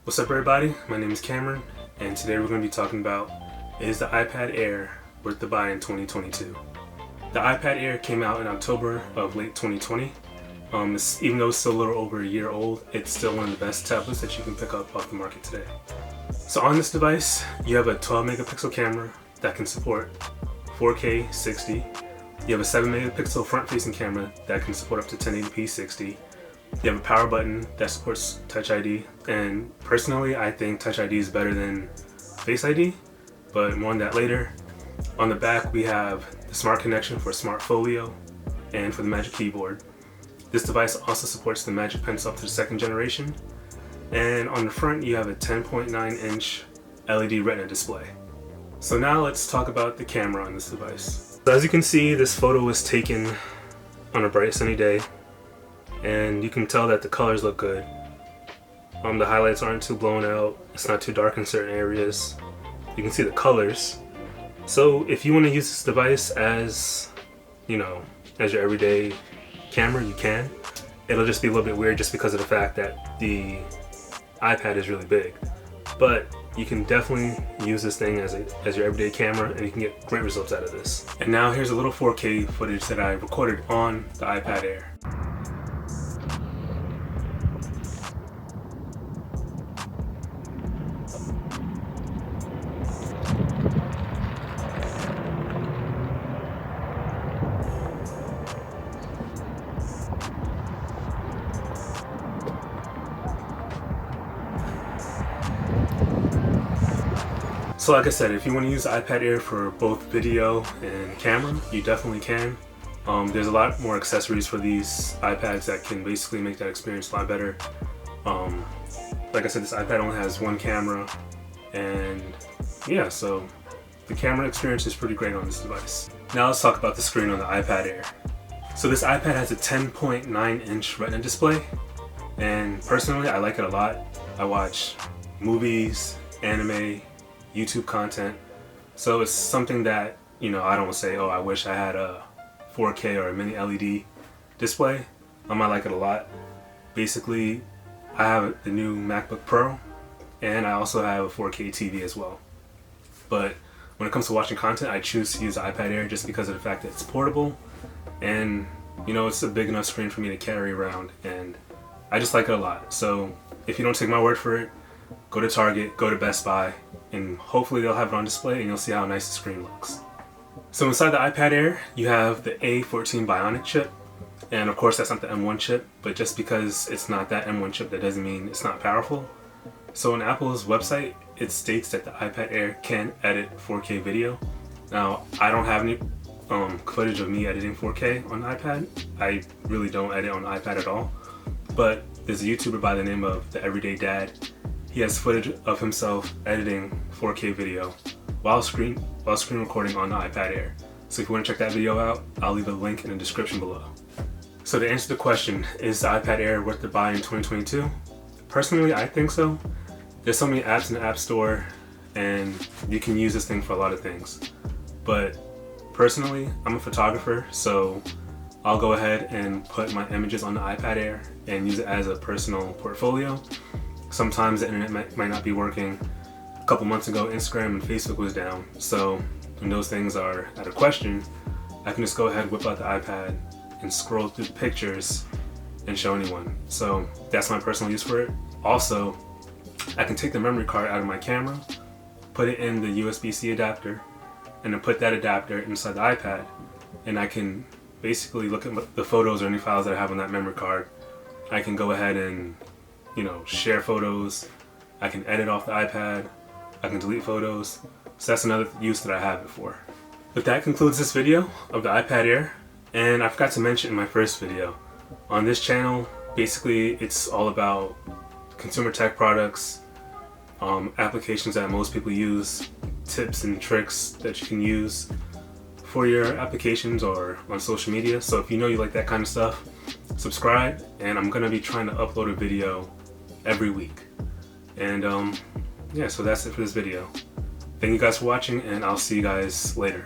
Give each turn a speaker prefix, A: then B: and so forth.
A: What's up everybody, my name is Cameron, and today we're going to be talking about, is the iPad Air worth the buy in 2022? The iPad Air came out in October of late 2020. Even though it's still a little over a year old, it's still one of the best tablets that you can pick up off the market today. So on this device, you have a 12 megapixel camera that can support 4K 60. You have a 7 megapixel front-facing camera that can support up to 1080p 60. You have a power button that supports Touch ID, and personally I think Touch ID is better than Face ID, but more on that later. On the back we have the smart connection for Smart Folio and for the Magic Keyboard. This device also supports the Magic Pencil up to the 2nd generation. And on the front you have a 10.9 inch LED Retina display. So now let's talk about the camera on this device. So as you can see, this photo was taken on a bright sunny day, and you can tell that the colors look good. The highlights aren't too blown out, it's not too dark in certain areas. You can see the colors. So if you want to use this device as, as your everyday camera, you can. It'll just be a little bit weird just because of the fact that the iPad is really big. But you can definitely use this thing as your everyday camera, and you can get great results out of this. And now here's a little 4K footage that I recorded on the iPad Air. So like I said, if you want to use the iPad Air for both video and camera, you definitely can. There's a lot more accessories for these iPads that can basically make that experience a lot better. Like I said, this iPad only has one camera, and yeah, so the camera experience is pretty great on this device. Now let's talk about the screen on the iPad Air. So this iPad has a 10.9 inch Retina display, and personally I like it a lot. I watch movies, anime, YouTube content, so it's something that I don't say, oh, I wish I had a 4K or a mini LED display. I like it a lot. Basically, I have the new MacBook Pro, and I also have a 4K TV as well. But when it comes to watching content, I choose to use the iPad Air just because of the fact that it's portable, and it's a big enough screen for me to carry around, and I just like it a lot. So if you don't take my word for it, go to Target, go to Best Buy, and hopefully they'll have it on display and you'll see how nice the screen looks. So inside the iPad Air, you have the A14 Bionic Chip, and of course that's not the M1 chip, but just because it's not that M1 chip, that doesn't mean it's not powerful. So on Apple's website, it states that the iPad Air can edit 4K video. Now, I don't have any footage of me editing 4K on the iPad. I really don't edit on the iPad at all, but there's a YouTuber by the name of The Everyday Dad. He has footage of himself editing 4K video while screen recording on the iPad Air. So if you want to check that video out, I'll leave a link in the description below. So to answer the question, is the iPad Air worth the buy in 2022? Personally, I think so. There's so many apps in the App Store, and you can use this thing for a lot of things. But personally, I'm a photographer, so I'll go ahead and put my images on the iPad Air and use it as a personal portfolio. Sometimes the internet might not be working. A couple months ago, Instagram and Facebook was down, so when those things are out of question, I can just go ahead, whip out the iPad, and scroll through the pictures and show anyone. So that's my personal use for it. Also, I can take the memory card out of my camera, put it in the USB-C adapter, and then put that adapter inside the iPad, and I can basically look at the photos or any files that I have on that memory card. I can go ahead and share photos, I can edit off the iPad, I can delete photos, so that's another use that I have it for. But that concludes this video of the iPad Air, and I forgot to mention in my first video, on this channel, basically it's all about consumer tech products, applications that most people use, tips and tricks that you can use for your applications or on social media. So if you like that kind of stuff, subscribe, and I'm gonna be trying to upload a video every week. And yeah, so that's it for this video. Thank you guys for watching, and I'll see you guys later.